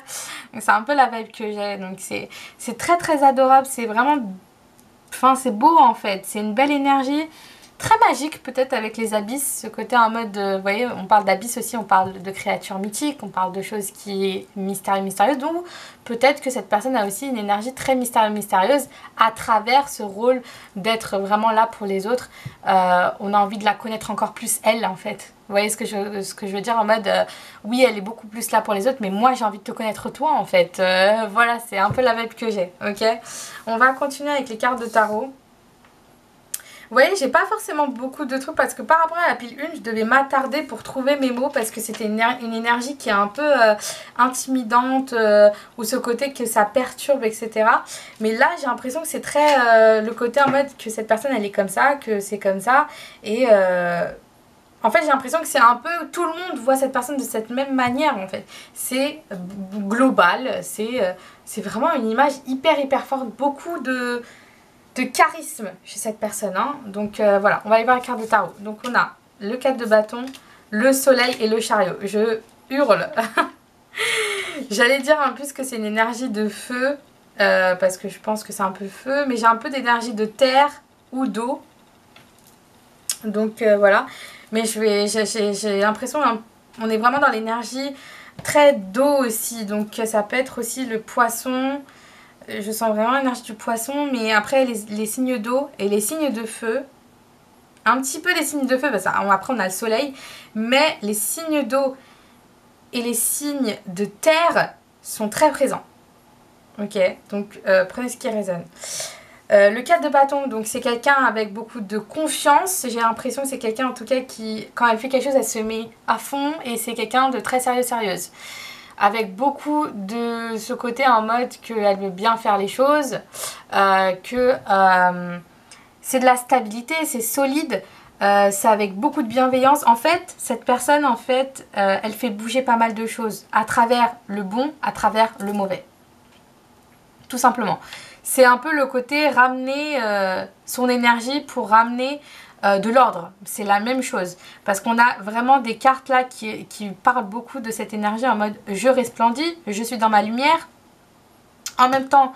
Donc c'est un peu la vibe que j'ai, donc c'est très très adorable, c'est vraiment, enfin c'est beau en fait, c'est une belle énergie, très magique peut-être avec les abysses, ce côté en mode, vous voyez, on parle d'abysses aussi, on parle de créatures mythiques, on parle de choses qui est mystérieuses, donc peut-être que cette personne a aussi une énergie très mystérieuse à travers ce rôle d'être vraiment là pour les autres. On a envie de la connaître encore plus elle en fait. Vous voyez ce que je veux dire en mode oui elle est beaucoup plus là pour les autres mais moi j'ai envie de te connaître toi en fait. Voilà, c'est un peu la vibe que j'ai, ok. On va continuer avec les cartes de tarot. Vous voyez, j'ai pas forcément beaucoup de trucs parce que par rapport à la pile 1, je devais m'attarder pour trouver mes mots parce que c'était une énergie qui est un peu intimidante ou ce côté que ça perturbe, etc. Mais là, j'ai l'impression que c'est très le côté en mode que cette personne, elle est comme ça, que c'est comme ça. Et en fait, j'ai l'impression que c'est un peu... Tout le monde voit cette personne de cette même manière, en fait. C'est global, c'est vraiment une image hyper forte, beaucoup de charisme chez cette personne, hein. Donc voilà, on va aller voir la carte de tarot. Donc on a le 4 de bâton, le soleil et le chariot. Je hurle. J'allais dire en plus que c'est une énergie de feu, parce que je pense que c'est un peu feu, mais j'ai un peu d'énergie de terre ou d'eau. Donc voilà, mais j'ai l'impression on est vraiment dans l'énergie très d'eau aussi, donc ça peut être aussi le poisson. Je sens vraiment l'énergie du poisson, mais après les signes d'eau et les signes de feu, un petit peu les signes de feu, parce qu'après on a le soleil, mais les signes d'eau et les signes de terre sont très présents. Ok, donc prenez ce qui résonne. Le 4 de bâton, donc c'est quelqu'un avec beaucoup de confiance. J'ai l'impression que c'est quelqu'un en tout cas qui, quand elle fait quelque chose, elle se met à fond et c'est quelqu'un de très sérieuse. Avec beaucoup de ce côté en mode qu'elle veut bien faire les choses, que c'est de la stabilité, c'est solide, c'est avec beaucoup de bienveillance. En fait, cette personne, en fait, elle fait bouger pas mal de choses à travers le bon, à travers le mauvais. Tout simplement. C'est un peu le côté ramener son énergie pour ramener de l'ordre, c'est la même chose parce qu'on a vraiment des cartes là qui parlent beaucoup de cette énergie en mode je resplendis, je suis dans ma lumière, en même temps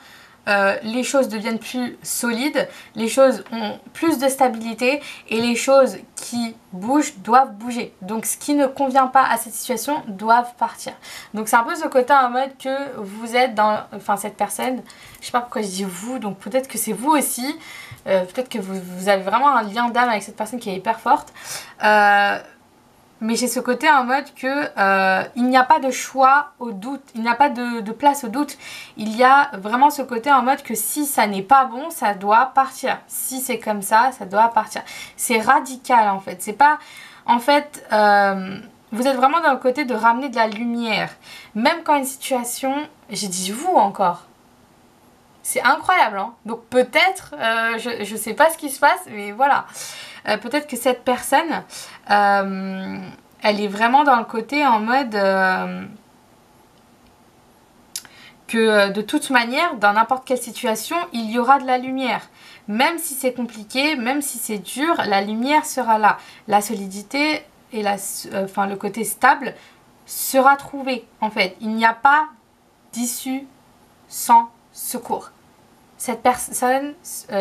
les choses deviennent plus solides, les choses ont plus de stabilité et les choses qui bougent doivent bouger, donc ce qui ne convient pas à cette situation doivent partir. Donc c'est un peu ce côté en mode que vous êtes dans, enfin cette personne, je sais pas pourquoi je dis vous, donc peut-être que c'est vous aussi. Peut-être que vous avez vraiment un lien d'âme avec cette personne qui est hyper forte. Mais j'ai ce côté en mode que il n'y a pas de choix au doute, il n'y a pas de place au doute. Il y a vraiment ce côté en mode que si ça n'est pas bon, ça doit partir. Si c'est comme ça doit partir. C'est radical en fait. C'est pas... En fait, vous êtes vraiment dans le côté de ramener de la lumière. Même quand une situation... J'ai dit vous encore. C'est incroyable, hein. Donc peut-être, je sais pas ce qui se passe, mais voilà. Peut-être que cette personne, elle est vraiment dans le côté en mode que de toute manière, dans n'importe quelle situation, il y aura de la lumière. Même si c'est compliqué, même si c'est dur, la lumière sera là. La solidité et le côté stable sera trouvé, en fait. Il n'y a pas d'issue sans secours. Cette personne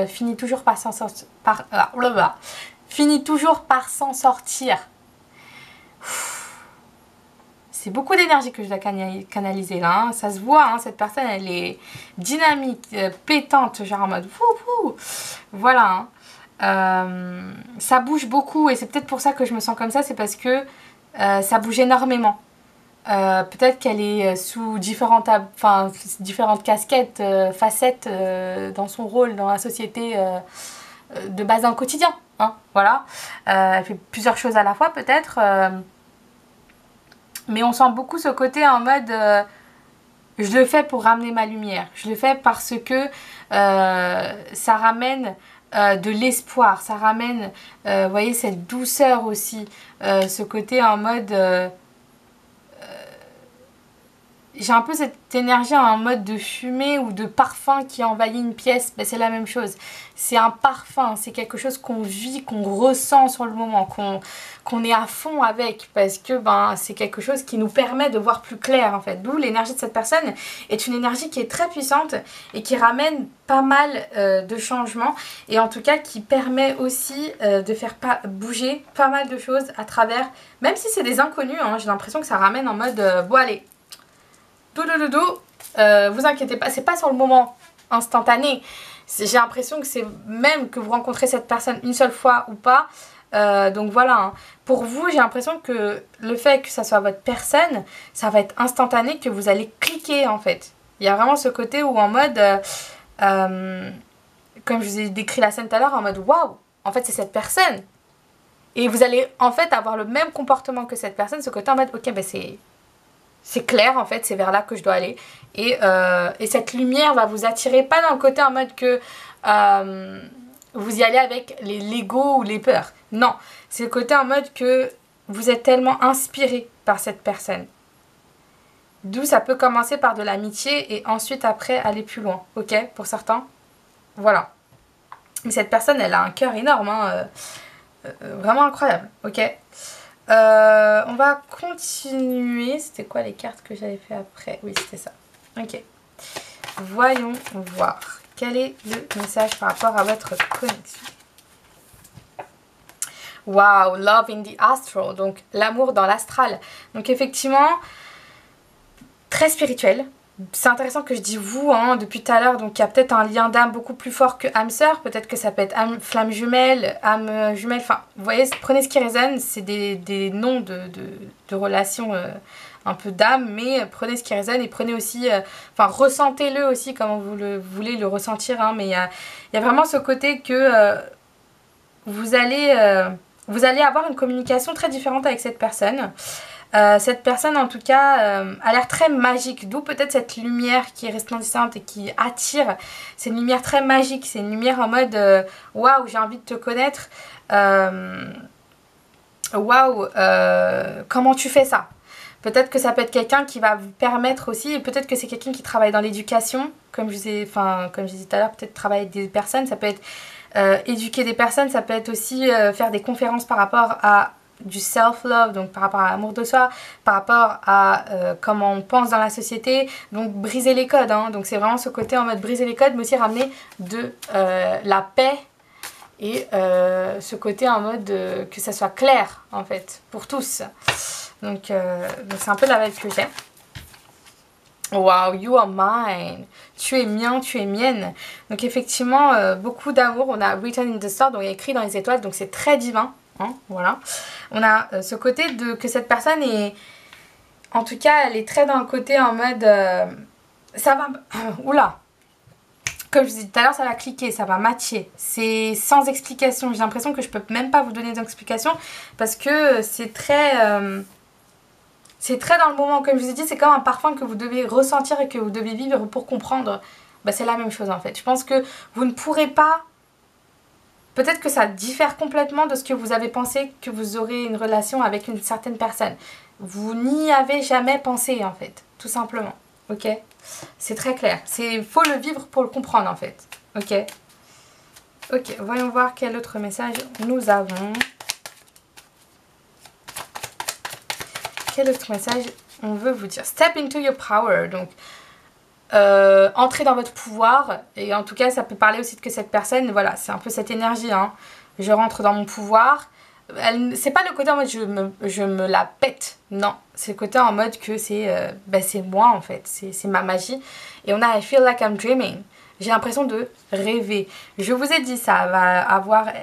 finit toujours par s'en sortir. Finit toujours par s'en sortir. C'est beaucoup d'énergie que je dois canaliser là. Hein. Ça se voit, hein, cette personne, elle est dynamique, pétante, genre en mode wouhou. Voilà. ça bouge beaucoup et c'est peut-être pour ça que je me sens comme ça, c'est parce que ça bouge énormément. Peut-être qu'elle est sous différentes casquettes, facettes dans son rôle dans la société de base dans le quotidien. Hein, voilà. Elle fait plusieurs choses à la fois peut-être. Mais on sent beaucoup ce côté en mode je le fais pour ramener ma lumière. Je le fais parce que ça ramène de l'espoir. Ça ramène, vous voyez, cette douceur aussi. Ce côté en mode... j'ai un peu cette énergie en mode de fumée ou de parfum qui envahit une pièce. Ben, c'est la même chose. C'est un parfum, c'est quelque chose qu'on vit, qu'on ressent sur le moment, qu'on est à fond avec. Parce que ben, c'est quelque chose qui nous permet de voir plus clair en fait. D'où l'énergie de cette personne est une énergie qui est très puissante et qui ramène pas mal de changements. Et en tout cas qui permet aussi de faire bouger pas mal de choses à travers, même si c'est des inconnus, hein, j'ai l'impression que ça ramène en mode bon allez. Vous inquiétez pas, c'est pas sur le moment instantané. J'ai l'impression que c'est même que vous rencontrez cette personne une seule fois ou pas. Donc voilà, hein. Pour vous, j'ai l'impression que le fait que ça soit votre personne, ça va être instantané, que vous allez cliquer en fait. Il y a vraiment ce côté où en mode, comme je vous ai décrit la scène tout à l'heure, en mode waouh, en fait c'est cette personne. Et vous allez en fait avoir le même comportement que cette personne, ce côté en mode ok, ben c'est clair en fait, c'est vers là que je dois aller. Et cette lumière va vous attirer, pas dans le côté en mode que vous y allez avec l'ego ou les peurs. Non, c'est le côté en mode que vous êtes tellement inspiré par cette personne. D'où ça peut commencer par de l'amitié et ensuite après aller plus loin, ok, pour certains. Voilà. Mais cette personne, elle a un cœur énorme, hein, vraiment incroyable, ok. On va continuer. C'était quoi les cartes que j'avais fait après? Oui, c'était ça. Ok. Voyons voir. Quel est le message par rapport à votre connexion? Wow, love in the astral. Donc, l'amour dans l'astral. Donc, effectivement, très spirituel. C'est intéressant que je dis vous hein, depuis tout à l'heure, donc il y a peut-être un lien d'âme beaucoup plus fort que âme sœur, peut-être que ça peut être âme flamme jumelle, âme jumelle, enfin vous voyez, prenez ce qui résonne, c'est des noms de relations un peu d'âme, mais prenez ce qui résonne et prenez aussi, enfin ressentez-le aussi comme vous voulez le ressentir, hein, mais il y a vraiment ce côté que vous allez avoir une communication très différente avec cette personne. Cette personne en tout cas a l'air très magique, d'où peut-être cette lumière qui est resplendissante et qui attire. C'est une lumière très magique, c'est une lumière en mode waouh, j'ai envie de te connaître, waouh, comment tu fais ça? Peut-être que ça peut être quelqu'un qui va vous permettre aussi, peut-être que c'est quelqu'un qui travaille dans l'éducation, comme je disais tout à l'heure, peut-être travailler avec des personnes, ça peut être éduquer des personnes, ça peut être aussi faire des conférences par rapport à du self-love, donc par rapport à l'amour de soi, par rapport à comment on pense dans la société, donc briser les codes, hein. Donc c'est vraiment ce côté en mode briser les codes, mais aussi ramener de la paix et ce côté en mode que ça soit clair en fait, pour tous. Donc c'est un peu la vibe que j'ai. Wow, you are mine. Tu es mien, tu es mienne. Donc effectivement, beaucoup d'amour. On a written in the stars, donc écrit dans les étoiles, donc c'est très divin. Hein, voilà. On a ce côté que cette personne est... En tout cas, elle est très dans le côté en mode... ça va... Oula. Comme je vous disais tout à l'heure, ça va cliquer, ça va matcher. C'est sans explication. J'ai l'impression que je peux même pas vous donner d'explication parce que c'est très... c'est très dans le moment. Comme je vous ai dit, c'est comme un parfum que vous devez ressentir et que vous devez vivre pour comprendre. Bah, c'est la même chose en fait. Je pense que vous ne pourrez pas... Peut-être que ça diffère complètement de ce que vous avez pensé que vous aurez une relation avec une certaine personne. Vous n'y avez jamais pensé en fait, tout simplement. Ok? C'est très clair. Il faut le vivre pour le comprendre en fait. Ok? Ok, voyons voir quel autre message nous avons. Quel autre message on veut vous dire? Step into your power. Donc, entrer dans votre pouvoir, et en tout cas ça peut parler aussi de que cette personne, voilà, c'est un peu cette énergie, hein. Je rentre dans mon pouvoir, c'est pas le côté en mode je me la pète, non, c'est le côté en mode que c'est moi en fait, c'est ma magie. Et on a I feel like I'm dreaming, j'ai l'impression de rêver. Je vous ai dit, ça va avoir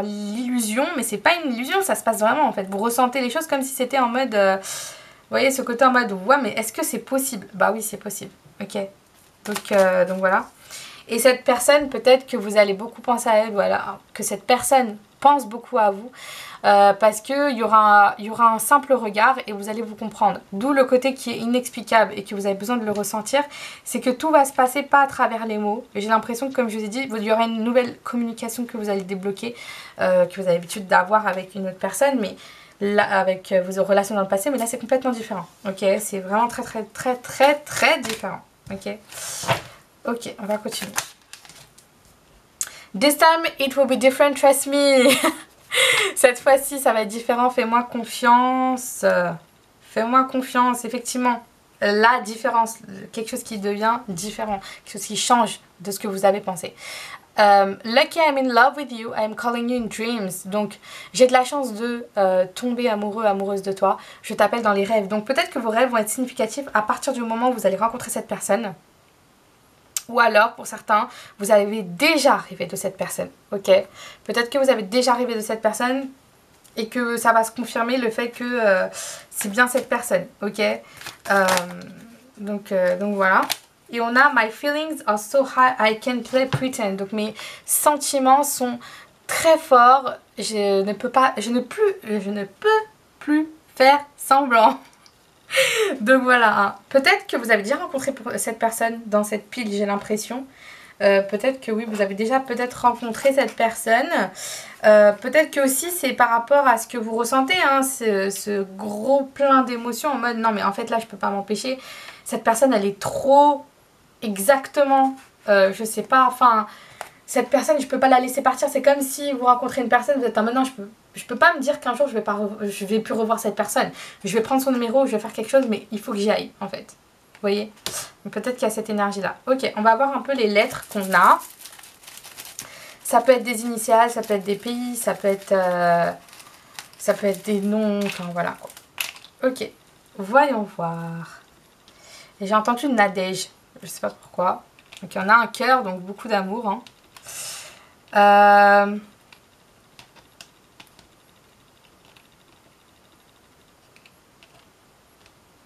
l'illusion, mais c'est pas une illusion, ça se passe vraiment en fait. Vous ressentez les choses comme si c'était en mode, vous voyez ce côté en mode, ouais, mais est-ce que c'est possible? Bah oui, c'est possible, ok. Donc voilà. Et cette personne, peut-être que vous allez beaucoup penser à elle, voilà, que cette personne pense beaucoup à vous, parce qu'il y aura un simple regard et vous allez vous comprendre. D'où le côté qui est inexplicable et que vous avez besoin de le ressentir, c'est que tout va se passer pas à travers les mots. J'ai l'impression que, comme je vous ai dit, il y aura une nouvelle communication que vous allez débloquer, que vous avez l'habitude d'avoir avec une autre personne, mais là, avec vos relations dans le passé, mais là c'est complètement différent, ok. C'est vraiment très très très très très différent, ok. Ok, on va continuer. This time it will be different, trust me. Cette fois-ci, ça va être différent. Fais-moi confiance. Fais-moi confiance, effectivement. La différence, quelque chose qui devient différent, quelque chose qui change de ce que vous avez pensé. Lucky I'm in love with you, I'm calling you in dreams. Donc, j'ai de la chance de tomber amoureux, amoureuse de toi. Je t'appelle dans les rêves. Donc, peut-être que vos rêves vont être significatifs à partir du moment où vous allez rencontrer cette personne. Ou alors, pour certains, vous avez déjà rêvé de cette personne, ok. Peut-être que vous avez déjà rêvé de cette personne et que ça va se confirmer le fait que c'est bien cette personne, ok. Donc voilà. Et on a My feelings are so high I can play pretend. Donc mes sentiments sont très forts. Je ne peux plus faire semblant. Donc voilà, hein. Peut-être que vous avez déjà rencontré cette personne dans cette pile, j'ai l'impression. Peut-être que oui, vous avez déjà rencontré cette personne. Peut-être que aussi c'est par rapport à ce que vous ressentez, hein, ce gros plein d'émotions en mode non mais en fait là je peux pas m'empêcher. Cette personne elle est trop exactement, je sais pas, enfin cette personne je peux pas la laisser partir. C'est comme si vous rencontrez une personne, vous êtes en mode non je peux pas me dire qu'un jour je vais plus revoir cette personne. Je vais prendre son numéro, je vais faire quelque chose, mais il faut que j'y aille en fait. Vous voyez? Peut-être qu'il y a cette énergie là. Ok, on va voir un peu les lettres qu'on a. Ça peut être des initiales, ça peut être des pays, ça peut être des noms, enfin voilà. Ok, voyons voir. J'ai entendu Nadège, je sais pas pourquoi. Donc il y en a un cœur, donc beaucoup d'amour, hein.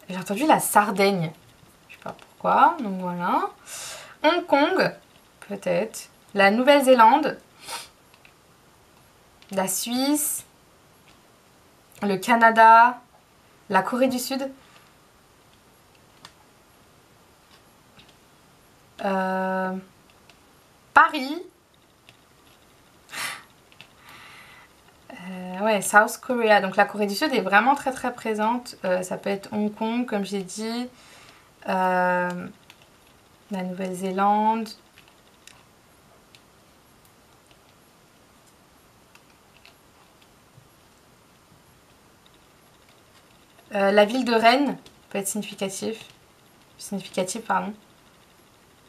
J'ai entendu la Sardaigne. Je sais pas pourquoi. Donc voilà. Hong Kong. Peut-être. La Nouvelle-Zélande. La Suisse. Le Canada. La Corée du Sud. Paris. Ouais, South Korea. Donc la Corée du Sud est vraiment très très présente. Ça peut être Hong Kong, comme j'ai dit. La Nouvelle-Zélande. La ville de Rennes peut être significative, pardon.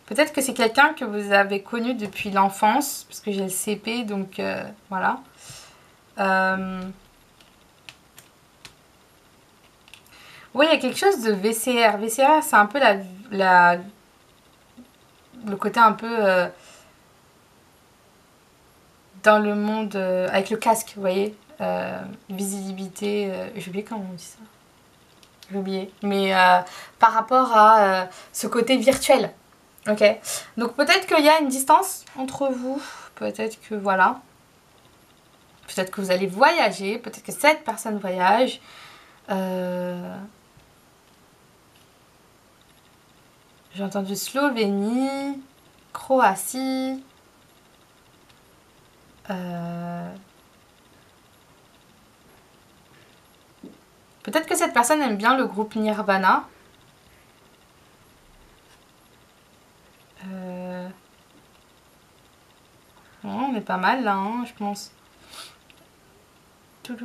Peut-être que c'est quelqu'un que vous avez connu depuis l'enfance, parce que j'ai le CP, donc voilà. Oui, il y a quelque chose de VCR. VCR, c'est un peu le côté un peu dans le monde avec le casque, vous voyez. Visibilité, j'ai oublié comment on dit ça. J'ai oublié. Mais par rapport à ce côté virtuel. Ok. Donc peut-être qu'il y a une distance entre vous. Peut-être que voilà. Peut-être que vous allez voyager. Peut-être que cette personne voyage. J'ai entendu Slovénie, Croatie. Peut-être que cette personne aime bien le groupe Nirvana. Bon, on est pas mal là, hein, je pense. Il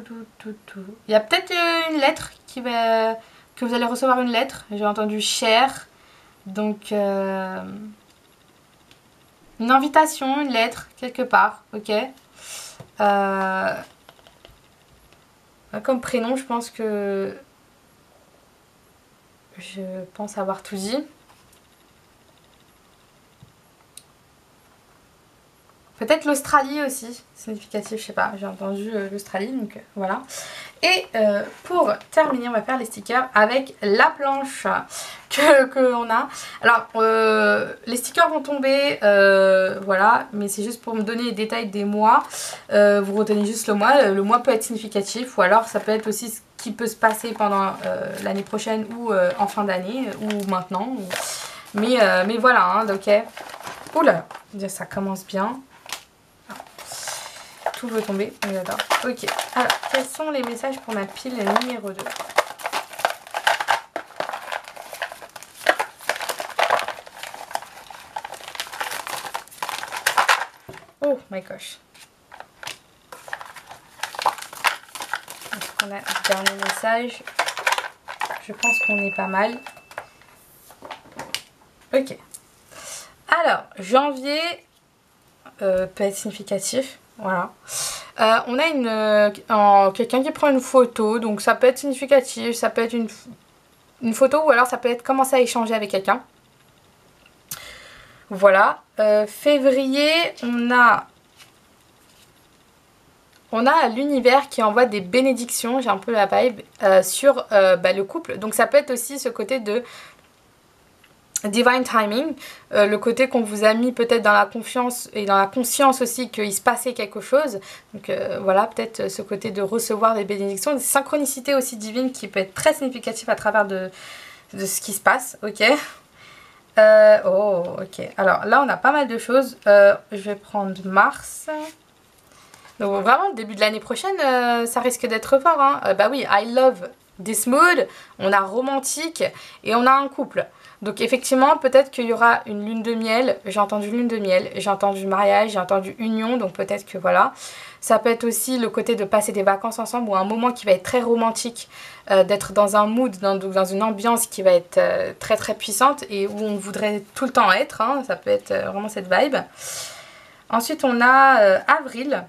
y a peut-être une lettre que vous allez recevoir une lettre. J'ai entendu cher. Donc, une invitation, une lettre, quelque part, ok. Comme prénom, je pense avoir tout dit. Peut-être l'Australie aussi, significatif, je sais pas, j'ai entendu l'Australie, donc voilà. Et pour terminer, on va faire les stickers avec la planche que on a. Alors, les stickers vont tomber, voilà, mais c'est juste pour me donner les détails des mois. Vous retenez juste le mois. Le mois peut être significatif, ou alors ça peut être aussi ce qui peut se passer pendant l'année prochaine ou en fin d'année, ou maintenant. Mais voilà, hein, ok. Oula, ça commence bien. Tout veut tomber, on adore. Ok, alors quels sont les messages pour ma pile numéro 2? Oh my gosh. Est-ce qu'on a le dernier message? Je pense qu'on est pas mal. Ok. Alors, janvier peut être significatif. Voilà. On a quelqu'un qui prend une photo, donc ça peut être significatif, ça peut être une photo ou alors ça peut être commencer à échanger avec quelqu'un. Voilà. Février, on a l'univers qui envoie des bénédictions, j'ai un peu la vibe, sur le couple. Donc ça peut être aussi ce côté de divine timing, le côté qu'on vous a mis peut-être dans la confiance et dans la conscience aussi qu'il se passait quelque chose. Donc voilà, peut-être ce côté de recevoir des bénédictions, des synchronicités aussi divines qui peut être très significatif à travers de ce qui se passe, ok. Oh, ok. Alors là, on a pas mal de choses. Je vais prendre mars. Donc vraiment, le début de l'année prochaine, ça risque d'être fort, hein. Bah oui, I love this mood. On a romantique et on a un couple. Donc effectivement, peut-être qu'il y aura une lune de miel. J'ai entendu lune de miel, j'ai entendu mariage, j'ai entendu union. Donc peut-être que voilà. Ça peut être aussi le côté de passer des vacances ensemble ou un moment qui va être très romantique. D'être dans un mood, dans une ambiance qui va être très très puissante et où on voudrait tout le temps être, hein. Ça peut être vraiment cette vibe. Ensuite, on a avril.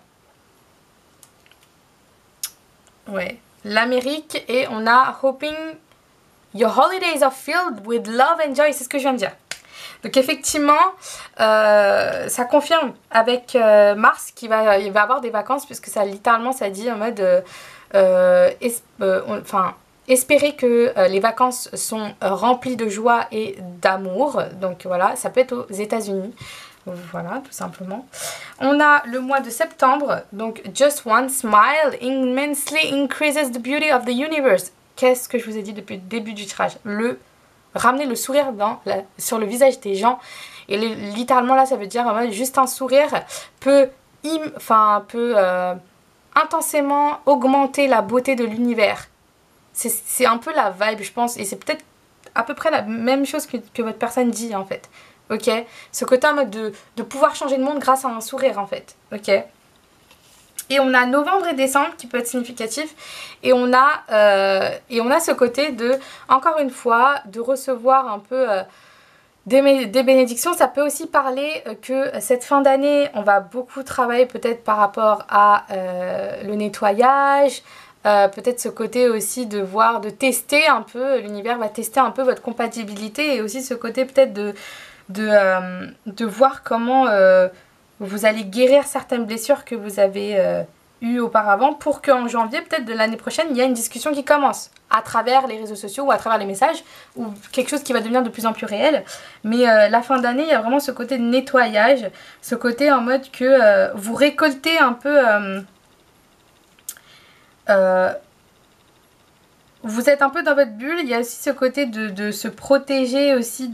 Ouais. L'Amérique et on a hoping your holidays are filled with love and joy, c'est ce que je viens de dire. Donc effectivement, ça confirme avec Mars il va avoir des vacances puisque ça littéralement ça dit en mode espérer que les vacances sont remplies de joie et d'amour. Donc voilà, ça peut être aux États-Unis. Voilà, tout simplement. On a le mois de septembre, donc Just One Smile immensely increases the beauty of the universe. Qu'est-ce que je vous ai dit depuis le début du tirage? Ramener le sourire sur le visage des gens. Et littéralement là, ça veut dire juste un sourire peut intensément augmenter la beauté de l'univers. C'est un peu la vibe, je pense, et c'est peut-être à peu près la même chose que votre personne dit en fait. Ok, ce côté en mode de pouvoir changer le monde grâce à un sourire en fait. Ok. Et on a novembre et décembre qui peut être significatif. Et on a ce côté de, encore une fois, de recevoir un peu des bénédictions. Ça peut aussi parler que cette fin d'année, on va beaucoup travailler peut-être par rapport à le nettoyage. Peut-être ce côté aussi de tester un peu, l'univers va tester un peu votre compatibilité. Et aussi ce côté peut-être de voir comment vous allez guérir certaines blessures que vous avez eues auparavant pour qu'en janvier, peut-être de l'année prochaine, il y a une discussion qui commence à travers les réseaux sociaux ou à travers les messages ou quelque chose qui va devenir de plus en plus réel. Mais la fin d'année, il y a vraiment ce côté de nettoyage, ce côté en mode que vous récoltez un peu... vous êtes un peu dans votre bulle. Il y a aussi ce côté de se protéger aussi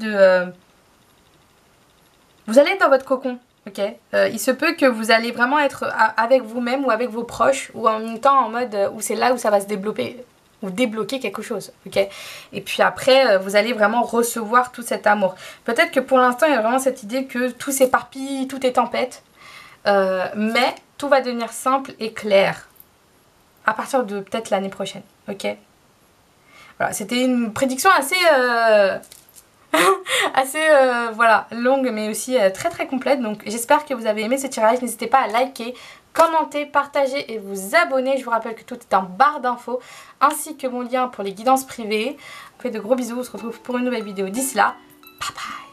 vous allez être dans votre cocon, ok. Il se peut que vous allez vraiment être avec vous-même ou avec vos proches ou en même temps en mode où c'est là où ça va se développer ou débloquer quelque chose, ok. Et puis après, vous allez vraiment recevoir tout cet amour. Peut-être que pour l'instant, il y a vraiment cette idée que tout s'éparpille, tout est tempête, mais tout va devenir simple et clair à partir de peut-être l'année prochaine, ok. Voilà, c'était une prédiction assez... voilà, longue mais aussi très très complète. Donc j'espère que vous avez aimé ce tirage. N'hésitez pas à liker, commenter, partager et vous abonner. Je vous rappelle que tout est en barre d'infos ainsi que mon lien pour les guidances privées. Je vous fais de gros bisous, on se retrouve pour une nouvelle vidéo. D'ici là, bye bye.